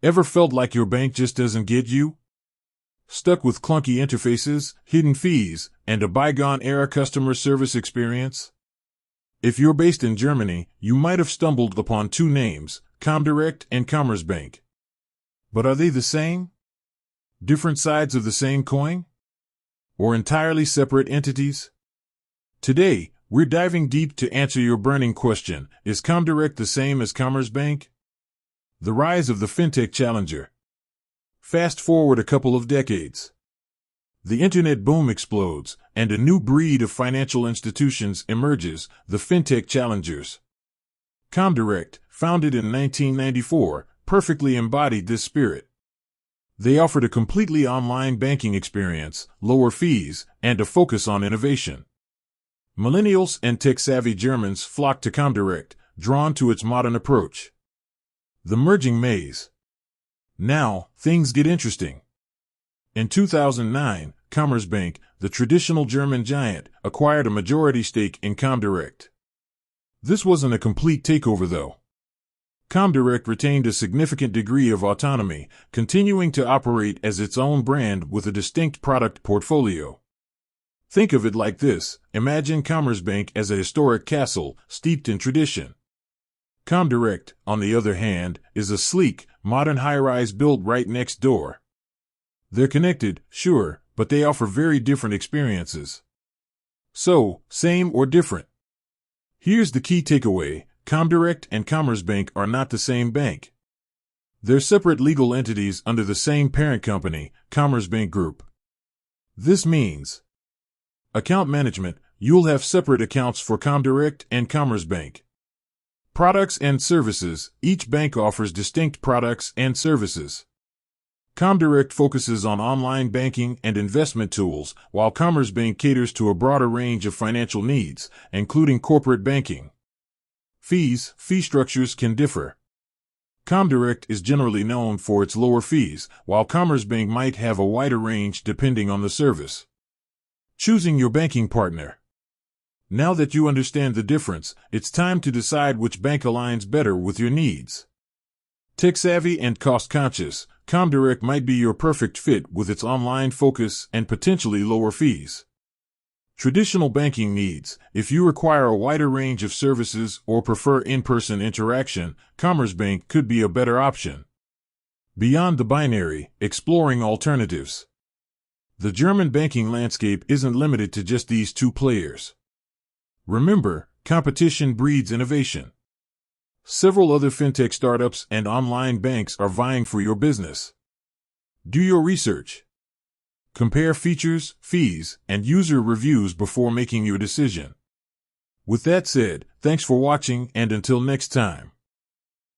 Ever felt like your bank just doesn't get you? Stuck with clunky interfaces, hidden fees, and a bygone-era customer service experience? If you're based in Germany, you might have stumbled upon two names, Comdirect and Commerzbank. But are they the same? Different sides of the same coin? Or entirely separate entities? Today, we're diving deep to answer your burning question: is Comdirect the same as Commerzbank? The rise of the fintech challenger. Fast forward a couple of decades. The internet boom explodes, and a new breed of financial institutions emerges, the fintech challengers. Comdirect, founded in 1994, perfectly embodied this spirit. They offered a completely online banking experience, lower fees, and a focus on innovation. Millennials and tech-savvy Germans flocked to Comdirect, drawn to its modern approach. The merging maze. Now, things get interesting. In 2009, Commerzbank, the traditional German giant, acquired a majority stake in Comdirect. This wasn't a complete takeover, though. Comdirect retained a significant degree of autonomy, continuing to operate as its own brand with a distinct product portfolio. Think of it like this: imagine Commerzbank as a historic castle, steeped in tradition. Comdirect, on the other hand, is a sleek, modern high-rise built right next door. They're connected, sure, but they offer very different experiences. So, same or different? Here's the key takeaway: Comdirect and Commerzbank are not the same bank. They're separate legal entities under the same parent company, Commerzbank Group. This means account management: you'll have separate accounts for Comdirect and Commerzbank. Products and services: each bank offers distinct products and services. Comdirect focuses on online banking and investment tools, while Commerzbank caters to a broader range of financial needs, including corporate banking. Fee structures can differ. Comdirect is generally known for its lower fees, while Commerzbank might have a wider range depending on the service. Choosing your banking partner. Now that you understand the difference, it's time to decide which bank aligns better with your needs. Tech-savvy and cost-conscious, Comdirect might be your perfect fit with its online focus and potentially lower fees. Traditional banking needs: if you require a wider range of services or prefer in-person interaction, Commerzbank could be a better option. Beyond the binary, exploring alternatives. The German banking landscape isn't limited to just these two players. Remember, competition breeds innovation. Several other fintech startups and online banks are vying for your business. Do your research. Compare features, fees, and user reviews before making your decision. With that said, thanks for watching, and until next time.